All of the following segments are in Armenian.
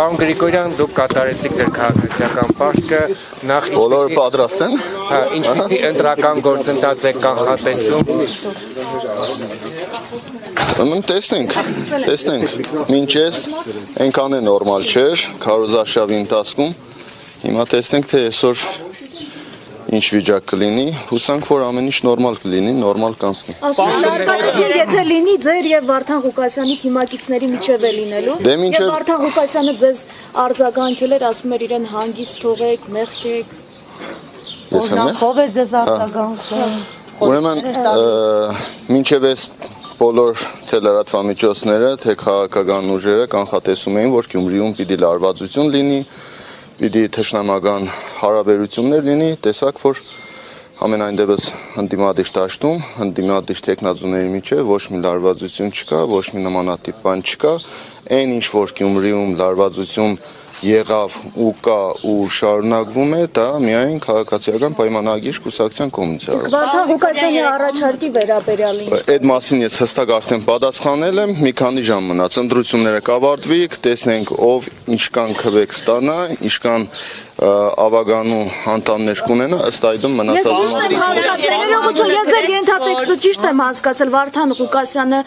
Պարոն Գրիգորյան, դուք կատարեցիք ձեր քաղաքացիական պարտքը, նախ բոլորը պատրաստ են։ Ինչպիսի ընտրական գործընթաց եք կանխատեսում։ Տեսնենք, մինչես այնքան է նորմալ չէր քարոզարշավի ընթացքում, հիմա տեսնենք, թե այսօր ինչ վիճակ կլինի, հուսանք, որ ամեն ինչ նորմալ կլինի, նորմալ կանցնի։ Եթե լինի ձեր եւ Վարդան Ղուկասյանի թիմակիցների միջև է լինելու, եւ Վարդան Ղուկասյանը ձեզ արձագանքել էր, ասում էր իրեն հանգիստ թողեք, մեղքեք։ Ով է ձեզ արձագանքում։ Ուրեմն, մինչև այս բոլոր թե լրատվամիջոցները, թե քաղաքական ուժերը կանխատեսում էին, որ Գյումրիում պիտի լարվածություն լինի, պիտի թշնամական հարաբերություններ լինի, տեսակ, որ ամենայն դեպս ընդդիմադիր դաշտում, ընդդիմադիր տեխնազուների միջև ոչ մի լարվածություն չկա, ոչ մի նմանատիպ բան չկա, այն ինչ որ Գյումրիում լարվածություն եղավ ու կա ու շարունակվում է, դա միայն քաղաքացիական պայմանագիր կուսակցության կողմից է արվում։ Վարդան Ղուկասյանի առաջարկի վերաբերյալ ինչ։ Այդ մասին ես հստակ արդեն պատասխանել եմ, մի քանի ժամ մնաց, ընտրությունները կավարտվի, տեսնենք ով ինչքան քվե կստանա, ինչքան ավագանու անդամներ կունենա, ըստ այդմ մնացած Ես ձեր ենթատեքստը ճիշտ եմ հասկացել, Վարդան Ղուկասյանը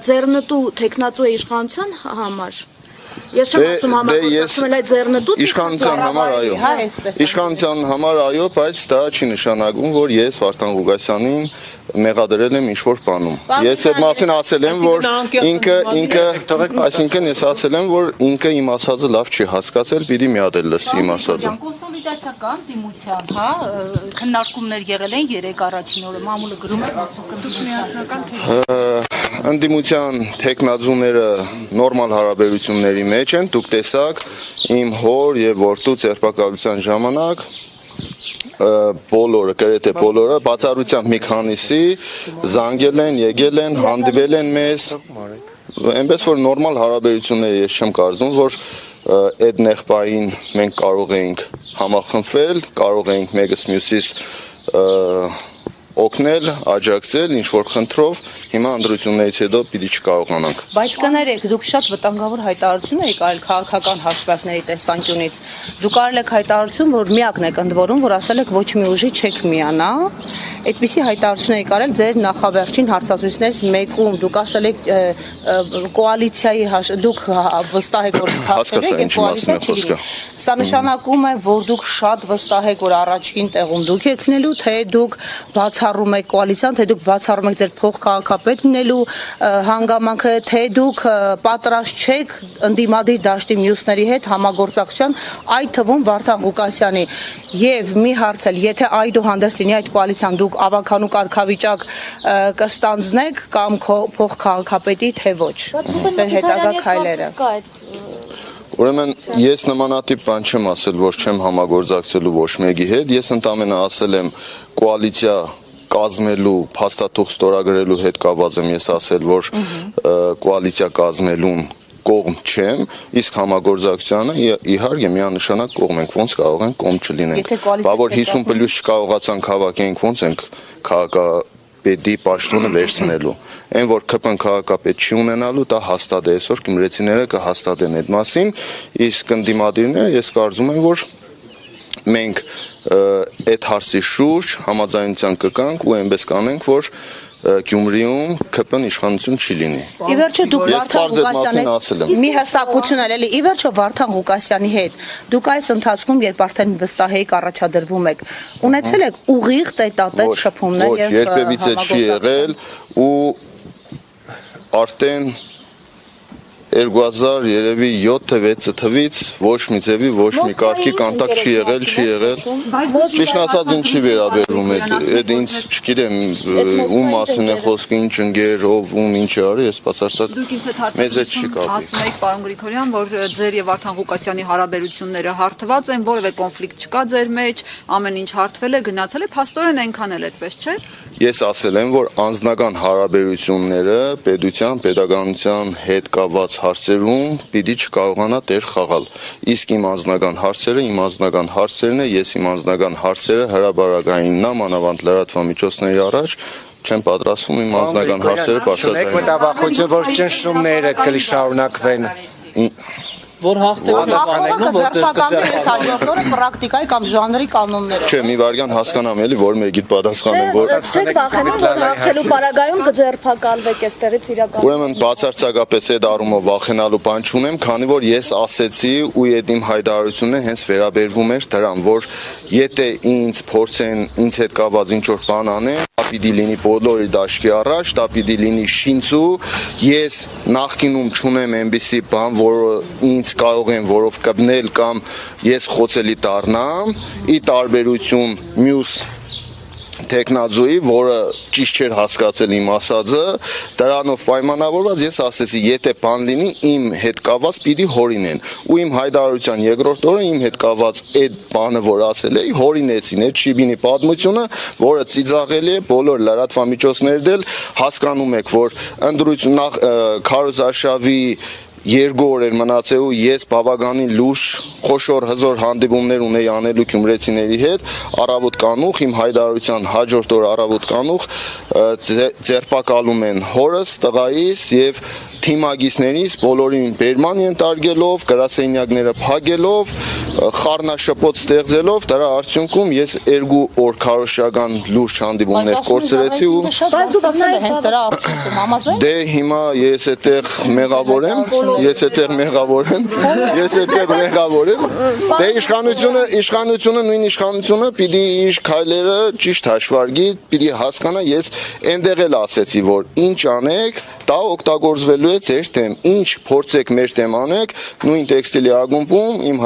ձեռնտու տեխնացու է իշխանության համար։ Ես չեմ ասում համակարգում էլ այդ ձեռնտու իշխանության համար այո, բայց դա չի նշանակում, որ ես Վարդան Ղուկասյանին մեղադրել եմ ինչ-որ բանում։ Ես այդ մասին ասել եմ, որ այսինքն ես ասել եմ, որ ինքը իմ ասածը լավ չի հասկացել, պիտի մի հատ էլ լսի իմ ասածը։ Կոնսոլիդացիական դիմության, քննարկումներ եղել են 3 առաջին օրը, մամուլը գրում է Ընդդիմության տեխնազուները նորմալ հարաբերությունների մեջ են, դուք տեսաք իմ հոր եւ որդու ձերբակալության ժամանակ բոլորը, գրեթե բոլորը, բացառությամբ մի քանիսի զանգել են, եկել են, հանդիպել են մեզ, այնպես որ նորմալ հարաբերություններ ես չեմ կարծում, որ այդ նեղբային մենք կարող էինք համախմբվել, կարող էինք մեկս մյուսից օգնել, աջակցել, ինչ-որ խնդրով, հիմա ընտրություններից հետո պիտի չկարողանանք։ Բայց կներեք, դուք շատ վտանգավոր հայտարարություն եք արել քաղաքական հաշվարկների տեսանկյունից։ Դուք արել եք հայտարարություն, որ միակն եք ընդ որում, որ ասել եք ոչ մի ուժի չեք միանա։ Այդպիսի հայտարարություն եք արել ձեր նախավերջին հարցազրույցներից մեկում։ Դուք ասել եք կոալիցիայի դուք վստահ եք, որ հասկացա ինչ մասն է խոսքը։ Սա նշանակում է, որ դուք շատ վստահ եք, որ առաջին տեղում դուք եք լինելու, թե դուք բացառում եք կոալիցիան, թե դուք բացառում եք ձեր փոխքաղաքապետ լինելու հանգամանքը, թե դուք պատրաստ չեք ընդդիմադիր դաշտի մյուսների հետ համագործակցության, այդ թվում Վարդան Ղուկասյանի եւ մի հարց էլ, եթե այդուհանդերձ լինի այդ կոալիցիան, դուք ավականու կարգավիճակ կստանձնեք կամ փոխքաղաքապետի, թե ոչ։ Ձեր հետագա քայլերը։ Ուրեմն ես նմանատիպ բան չեմ ասել, որ չեմ համագործակցելու ոչ մեկի հետ, ես ընդամենը ասել եմ կոալիցիա կազմելու, փաստաթուղթ ստորագրելու հետ կապված եմ ես ասել, որ կոալիցիա կազմելուն կողմ չեմ, իսկ համագործակցությանը իհարկե միանշանակ կողմ ենք, ոնց կարող ենք կողմ չլինենք։ Բա որ 50+ չկարողացանք հավաքենք, ոնց ենք պետի պաշտոնը վերցնելու։ Այն որ ԿՊ-ն քաղաքապետ չի ունենալու, դա հաստատ է, այսօր գյումրեցիները կհաստատեն այդ մասին, իսկ ընդդիմադիրները ես կարծում եմ, որ մենք այդ հարցի շուրջ համաձայնության կգանք ու այնպես կանենք, որ Գյումրիում ԿՊ-ն իշխանություն չի լինի։ Ի վերջո դուք Վարդան Ղուկասյանի մի հստակություն էլի, ի վերջո Վարդան Ղուկասյանի հետ դուք այս ընթացքում երբ արդեն վստահ եք առաջադրվում եք, ունեցել եք ուղիղ տետատետ շփումներ եւ երբևիցե չի եղել ու արդեն 2000 երևի 7-6 թվից ոչ մի ձևի, ոչ մի կարգի կոնտակտ չի եղել։ Ճիշտ ասած ինչի վերաբերվում է, այդ ինձ չգիտեմ ում մասին է խոսքը, ինչ ընկեր, ով ում ինչ արի, ես բացարձակ մեծ է չի կապի։ Ասում եք պարոն Գրիգորյան, որ ձեր եւ Վարդան Ղուկասյանի հարաբերությունները հարթված են, որևէ կոնֆլիկտ չկա ձեր մեջ, ամեն ինչ հարթվել է, գնացել է, փաստորեն այնքան էլ այդպես չէ։ Ես ասել եմ, որ անձնական հարաբերությունները պետության, պետականության հետ կապված հարցերում պիտի չկարողանա տեր խաղալ։ Իսկ իմ անձնական հարցերն է, ես իմ անձնական հարցերը հրապարակային մանավանդ լրատվամիջոցների առաջ չեմ պատրաստվում իմ անձնական հարցերը բարձրացնել։ Մտավախություն, որ ճնշումները կշարունակվեն։ որ հաղթողը ձերբակալի է հաջորդ օրը պրակտիկայի կամ ժանրի կանոնները։ Չէ, մի վարյան հասկանամ էլի, որ մեկիդ պատասխանեմ, որ Չեք վախենում, որ հաղթելու պարագայում կձերբակալվեք այստեղից իրական։ Ուրեմն բացարձակապես այդ առումով վախենալու բան չունեմ, քանի որ ես ասեցի ու այդ իմ հայտարարությունը հենց վերաբերվում էր դրան, որ եթե ինձ փորձեն ինձ հետ կապված ինչ-որ բան անեն, դա պիտի լինի բոլորի դաշտի առաջ, դա պիտի լինի շինծու, ես նախկինում չունեմ այնպիսի բան, որը ինձ կարող են որով կպնել կամ ես խոցելի դառնամ, ի տարբերություն մյուս տեխնազոյի, որը ճիշտ չէր հասկացել իմ ասածը, դրանով պայմանավորված ես ասեցի, եթե բան լինի, իմ հետ կապված պիտի հորինեն։ Ու իմ հայտարարության երկրորդ օրը իմ հետ կապված այդ բանը, որ ասել էի, հորինեցին այդ Շիբինի պատմությունը, որը ծիծաղելի է, բոլոր լրատվամիջոցներն էլ հասկանում եք, որ ընտրություն նախ քարոզարշավի երկու օր էր մնացել ու ես բավականին լուրջ խոշոր հզոր հանդիպումներ ունեի անելու գյումրեցիների հետ, առավոտ կանուխ իմ հայտարարության հաջորդ օր առավոտ կանուխ ձերբակալում են հորս, տղայիս եւ թիմագիցներից բոլորին բերման ենթարկելով, գրասենյակները փակելով, խառնաշփոթ ստեղծելով, դրա արդյունքում ես 2 օր քարոշչական լուրջ հանդիպումներ կորցրեցի ու բայց դուք ցել հենց դրա արդյունքում համաձայն Դե հիմա ես այդտեղ մեղավոր եմ, Դե իշխանությունը նույն իշխանությունը պիտի իր քայլերը ճիշտ հաշվարկի, պիտի հասկանա, ես այնտեղ էլ ասեցի, որ ինչ անեք, դա օգտագործվելու է ձեր դեմ, ինչ փորձեք մեր դեմ անեք, նույն տեքստիլի ակումբում իմ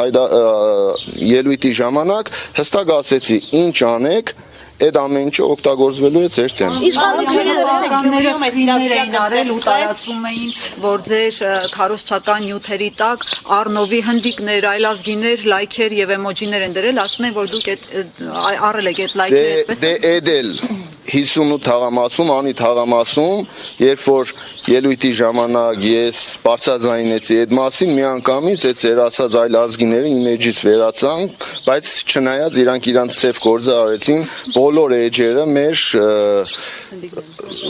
ելույթի ժամանակ հստակ ասեցի, ինչ անեք, այդ ամեն ինչը օգտագործվելու է ձեր դեմ։ Իշխանությունները սկրիններ էին արել ու տարածում էին, որ ձեր քարոզչական նյութերի տակ Առնովի հնդիկներ, այլազգիներ, լայքեր եւ էմոջիներ են դրել, ասում են, որ դուք առել եք այդ լայքերը այդպես։ Դե այդ էլ 58 թաղամասում, անի թաղամասում, երբ որ ելույթի ժամանակ ես բարձրաձայնեցի այդ մասին, միանգամից այդ ձեր ասած այլ ազգիները իմ էջից վերացան, բայց չնայած իրանք իրանց ծև գործը արեցին, բոլոր էջերը մեր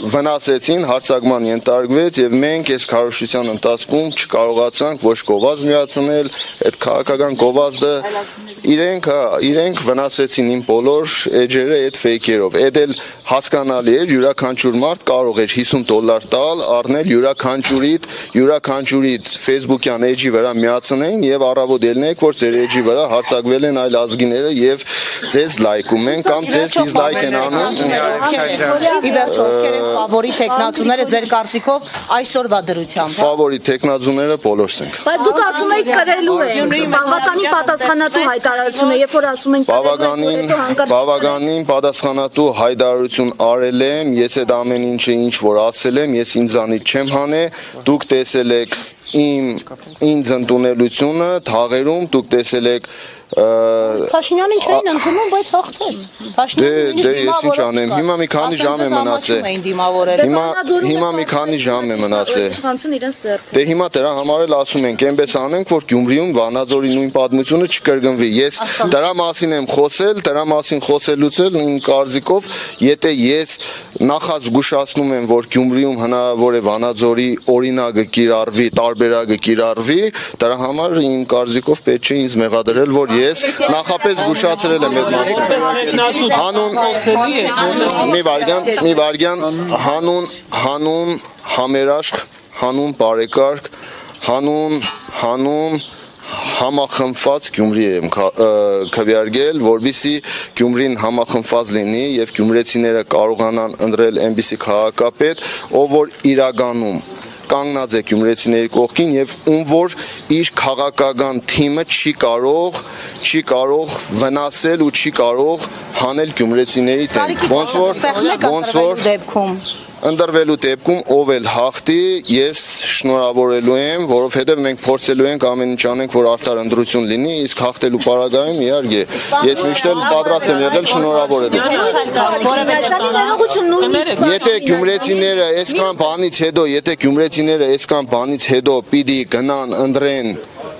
վնասեցին, հարձակման ենթարկվեց եւ մենք այս քարոզչության ընթացքում չկարողացանք ոչ գովազդ միացնել, այդ քաղաքական գովազդը իրենք վնասեցին իմ բոլոր էջերը այդ ֆեյքերով։ Այդ էլ հասկանալի է, յուրաքանչյուր մարդ կարող էր $50 տալ, առնել յուրաքանչյուրի Facebook-յան էջի վրա միացնեն եւ առավոտ ելնեք, որ ձեր էջի վրա հարձակվել են այլ ազգիները եւ ձեզ լայքում են կամ ձեզ դիզլայք են անում։ Ի վերջո, ովքեր են ֆավորի տեխնացուները ձեր կարծիքով այսօրվա դրությամբ։ Ֆավորի տեխնացուները բոլորս ենք։ Բայց դուք ասում եք կրելու են, բավականին պատասխանատու հայտարարություն է, երբ որ ասում են բավականին պատասխանատու հայտարարություն արել եմ, ես այդ ամեն ինչը ինչ որ ասել եմ, ես ինձանից չեմ հանե, դուք տեսել եք ինձ ընդունելությունը թաղերում, դուք տեսել եք Փաշինյանին չէին ընդունում, բայց հաղթեց։ Դե ես ինչ անեմ, հիմա մի քանի ժամ է մնացել։ Հիմա մի քանի ժամ է մնացել։ Դե հիմա դրա համար էլ ասում ենք, այնպես անենք, որ Գյումրիում Վանաձորի նույն պատմությունը չկրկնվի։ Ես դրա մասին եմ խոսել, դրա մասին խոսելուց էլ իմ կարծիքով, եթե ես նախազգուշացնում եմ, որ Գյումրիում հնարավոր է Վանաձորի օրինակը կիրառվի, տարբերակը կիրառվի, դրա համար իմ կարծիքով պետք չէ ինձ մեղադրել, որ ես նախապես զգուշացրել եմ այդ մասին։ Մի վարյան հանուն համերաշխ, հանուն բարեկարգ, հանուն համախմբված Գյումրի եմ քվեարկել, որպեսզի Գյումրին համախմբված լինի եւ գյումրեցիները կարողանան ընտրել այնպիսի քաղաքապետ, ով որ իրականում կանգնած է գյումրեցիների կողքին եւ ում որ իր քաղաքական թիմը չի կարող վնասել ու չի կարող հանել գյումրեցիների դեմ։ Ոնց որ Ընդրվելու դեպքում ով էլ հաղթի, ես շնորհավորելու եմ, որովհետև մենք փորձելու ենք ամեն ինչ անենք, որ արդար ընտրություն լինի, իսկ հաղթելու պարագայում իհարկե ես միշտ էլ պատրաստ եմ եղել շնորհավորելու։ Եթե գյումրեցիները այսքան բանից հետո պիտի գնան ընտրեն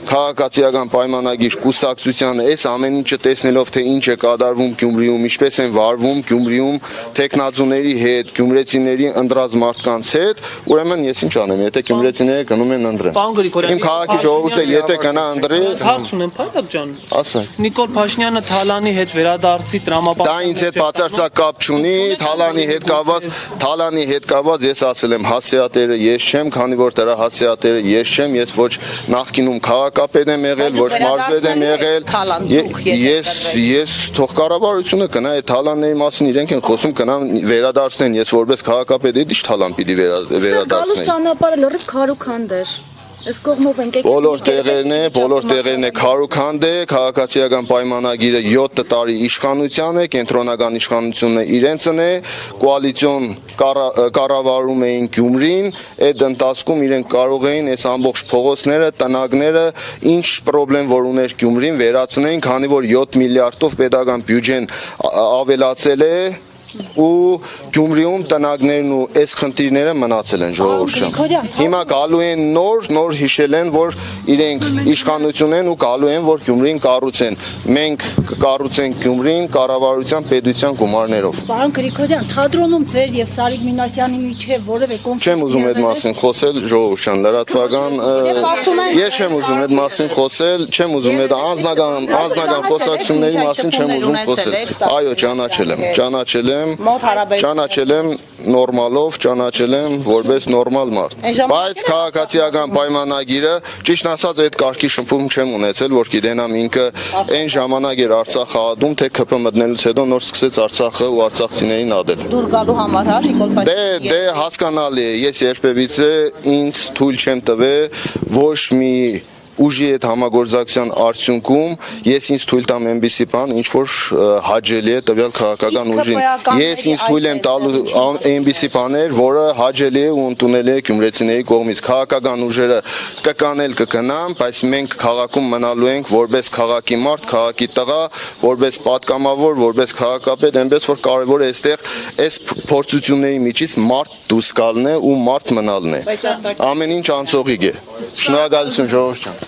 քաղաքացիական պայմանագիր կուսակցությանը այս ամեն ինչը տեսնելով թե ինչ է կատարվում Գյումրիում, ինչպես են վարվում Գյումրիում տեխնացուների հետ, գյումրեցիների ընտրած մարդկանց հետ, ուրեմն ես ինչ անեմ, եթե գյումրեցիները գնում են ընտրեն։ Իմ քաղաքի ժողովուրդը եթե գնա ընտրի, հարց ունեմ, Փայտակ ջան։ ասա։ Նիկոլ Փաշինյանը Թալանի հետ վերադարձի տրամաբան։ Դա ինձ հետ բացարձակ կապ չունի, Թալանի հետ կապված ես ասել եմ հասցեատերը ես չեմ, քանի որ դրա հասցեատերը ես չեմ, ես ոչ նախկինում քաղաքապետ եմ եղել, ոչ մարզպետ եմ եղել։ Ես թող կառավարությունը գնա այդ Թալանների մասին իրենք են խոսում, գնան վերադարձնեն, ես որպես քաղաքապետ էի Թալան պիտի վերադարձնեի։ Գալուս ճանապարհը լրիվ քարուքանդ էր։ Այս կողմով ենք եկել։ Բոլոր տեղերն է քարուքանդ է, քաղաքացիական պայմանագիրը 7 տարի իշխանության է, կենտրոնական իշխանությունն է իրենցն է, կոալիցիոն կառավարում էին Գյումրին, այդ ընթացքում իրենք կարող էին այս ամբողջ փողոցները, տնագները, ինչ խնդրեմ որ ուներ Գյումրին վերացնեն, քանի որ 7 միլիարդով պետական բյուջեն ավելացել է ու Գյումրիում տնագներն ու այս խնդիրները մնացել են ժողովրդին։ Հիմա գալու են նոր հիշել են, որ իրենք իշխանություն են ու գալու են, որ Գյումրին կառուցեն։ Մենք կառուցենք Գյումրին կառավարության պետության գումարներով։ Պարոն Գրիգորյան, թատրոնում ձեր եւ Սարիկ Մինասյանի միջեւ որևէ կոնֆլիկտ չեմ ուզում այդ մասին խոսել, ժողովրդյան լրատվական ես չեմ ուզում այդ մասին խոսել, չեմ ուզում այդ անձնական խոսակցությունների մասին չեմ ուզում խոսել։ Այո, ճանաչել եմ նորմալով, ճանաչել եմ որպես նորմալ մարդ։ Բայց քաղաքացիական պայմանագիրը, ճիշտ ասած, այդ կարգի շփում չեմ ունեցել, որ գիտենամ ինքը այն ժամանակ էր Արցախը ադում, թե ԿՊ մտնելուց հետո նոր սկսեց Արցախը ու արցախցիներին ադել։ Դուր գալու համար, հա, Նիկոլ Փաշինյան։ Դե հասկանալի է, ես երբևիցե ինձ թույլ չեմ տվել ոչ մի ուժի հետ համագործակցության արդյունքում ես ինձ թույլ տամ այնպիսի բան, ինչ որ հաճելի է տվյալ քաղաքական ուժին։ Ես ինձ թույլ եմ տալու այնպիսի բաներ, որը հաճելի է ու ընդունելի է գյումրեցիների կողմից։ Քաղաքական ուժերը կկանել կգնան, բայց մենք քաղաքում մնալու ենք որպես քաղաքի մարդ, քաղաքի տղա, որպես պատգամավոր, որպես քաղաքապետ, այնպես որ կարևոր է այստեղ այս փորձությունների միջից մարդ դուրս գալն է ու մարդ մնալն է։ Ամեն ինչ անցողիկ է։ Շնորհակալություն ժողովուրդ ջան։